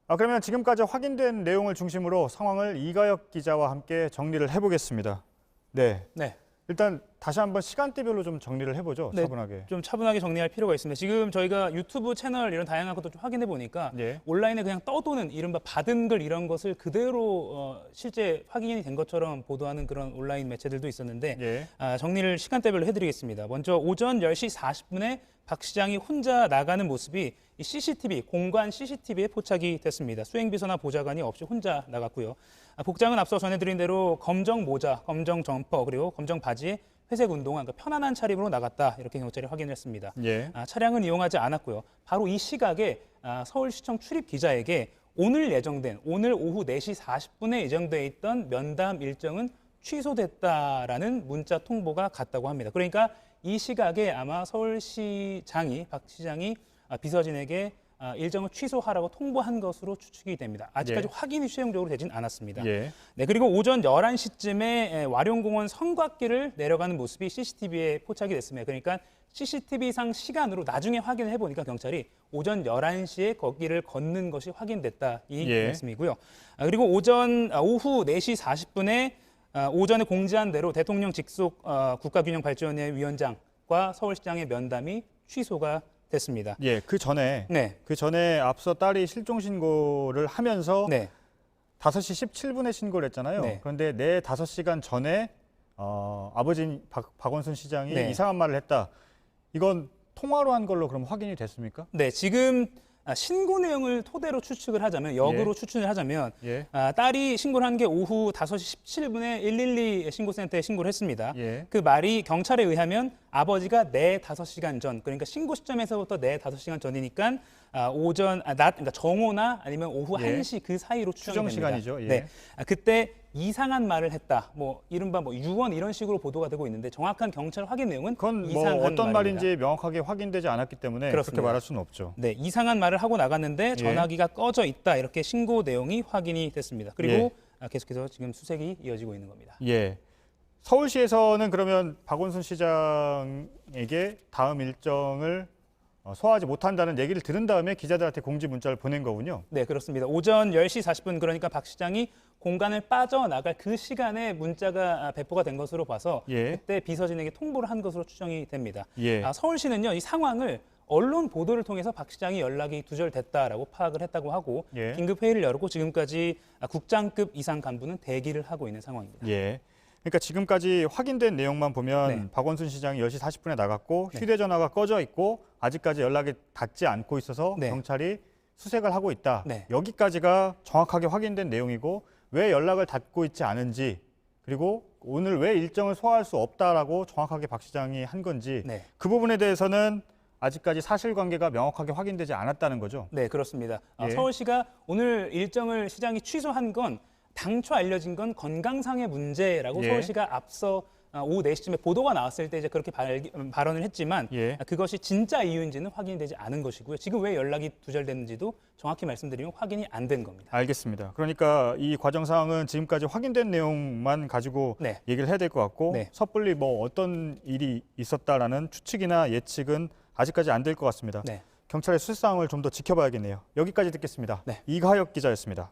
그러면 지금까지 확인된 내용을 중심으로 상황을 이가혁 기자와 함께 정리를 해보겠습니다. 네. 일단 다시 한번 시간대별로 좀 정리를 해보죠. 차분하게. 좀 차분하게 정리할 필요가 있습니다. 지금 저희가 유튜브 채널 이런 다양한 것도 좀 확인해 보니까 온라인에 그냥 떠도는 이른바 받은 글 이런 것을 그대로 실제 확인이 된 것처럼 보도하는 그런 온라인 매체들도 있었는데 정리를 시간대별로 해드리겠습니다. 먼저 오전 10시 40분에 박 시장이 혼자 나가는 모습이 이 CCTV, 공관 CCTV에 포착이 됐습니다. 수행비서나 보좌관이 없이 혼자 나갔고요. 복장은 앞서 전해드린 대로 검정 모자, 검정 점퍼, 그리고 검정 바지에 회색 운동화, 그러니까 편안한 차림으로 나갔다. 이렇게 경찰이 확인을 했습니다. 차량은 이용하지 않았고요. 바로 이 시각에 서울시청 출입 기자에게 오늘 오후 4시 40분에 예정돼 있던 면담 일정은 취소됐다라는 문자 통보가 갔다고 합니다. 그러니까 이 시각에 아마 서울시장이, 박 시장이 비서진에게 일정을 취소하라고 통보한 것으로 추측이 됩니다. 아직까지 확인이 최종적으로 되진 않았습니다. 그리고 오전 11시쯤에 와룡공원 성곽길을 내려가는 모습이 CCTV에 포착이 됐습니다. 그러니까 CCTV상 시간으로 나중에 확인을 해보니까 경찰이 오전 11시에 거기를 걷는 것이 확인됐다 이 말씀이고요. 그리고 오후 4시 40분에 오전에 공지한 대로 대통령 직속 국가균형발전위원회 위원장과 서울시장의 면담이 취소가 됐습니다. 그 전에 앞서 딸이 실종 신고를 하면서 5시 17분에 신고를 했잖아요. 그런데 내 5시간 전에 아버지인 박원순 시장이 이상한 말을 했다. 이건 통화로 한 걸로 그럼 확인이 됐습니까? 지금 신고 내용을 토대로 추측을 하자면, 역으로 추측을 하자면 딸이 신고를 한 게 오후 5시 17분에 112 신고센터에 신고를 했습니다. 그 말이 경찰에 의하면 아버지가 내 5시간 전, 그러니까 신고 시점에서부터 내 5시간 전이니까 그러니까 정오나 아니면 오후 1시 그 사이로 추정이 됩니다. 시간이죠. 그때 이상한 말을 했다. 이른바 유언 이런 식으로 보도가 되고 있는데 정확한 경찰 확인 내용은 그건 이상한 어떤 말입니다. 말인지 명확하게 확인되지 않았기 때문에 그렇게 말할 수는 없죠. 이상한 말을 하고 나갔는데 전화기가 꺼져 있다. 이렇게 신고 내용이 확인이 됐습니다. 그리고 계속해서 지금 수색이 이어지고 있는 겁니다. 서울시에서는 그러면 박원순 시장에게 다음 일정을 소화하지 못한다는 얘기를 들은 다음에 기자들한테 공지 문자를 보낸 거군요. 그렇습니다. 오전 10시 40분 그러니까 박 시장이 공간을 빠져나갈 그 시간에 문자가 배포가 된 것으로 봐서 그때 비서진에게 통보를 한 것으로 추정이 됩니다. 서울시는요, 이 상황을 언론 보도를 통해서 박 시장이 연락이 두절됐다라고 파악을 했다고 하고 긴급 회의를 열고 지금까지 국장급 이상 간부는 대기를 하고 있는 상황입니다. 그러니까 지금까지 확인된 내용만 보면 박원순 시장이 10시 40분에 나갔고 휴대전화가 꺼져 있고 아직까지 연락이 닿지 않고 있어서 경찰이 수색을 하고 있다. 여기까지가 정확하게 확인된 내용이고 왜 연락을 닿고 있지 않은지 그리고 오늘 왜 일정을 소화할 수 없다라고 정확하게 박 시장이 한 건지 그 부분에 대해서는 아직까지 사실관계가 명확하게 확인되지 않았다는 거죠. 그렇습니다. 서울시가 오늘 일정을 시장이 취소한 건 당초 알려진 건 건강상의 문제라고 서울시가 앞서 오후 4시쯤에 보도가 나왔을 때 이제 그렇게 발언을 했지만 그것이 진짜 이유인지는 확인이 되지 않은 것이고요. 지금 왜 연락이 두절됐는지도 정확히 말씀드리면 확인이 안 된 겁니다. 알겠습니다. 그러니까 이 과정상은 지금까지 확인된 내용만 가지고 얘기를 해야 될 것 같고 섣불리 어떤 일이 있었다라는 추측이나 예측은 아직까지 안 될 것 같습니다. 경찰의 수사 상황을 좀 더 지켜봐야겠네요. 여기까지 듣겠습니다. 이가혁 기자였습니다.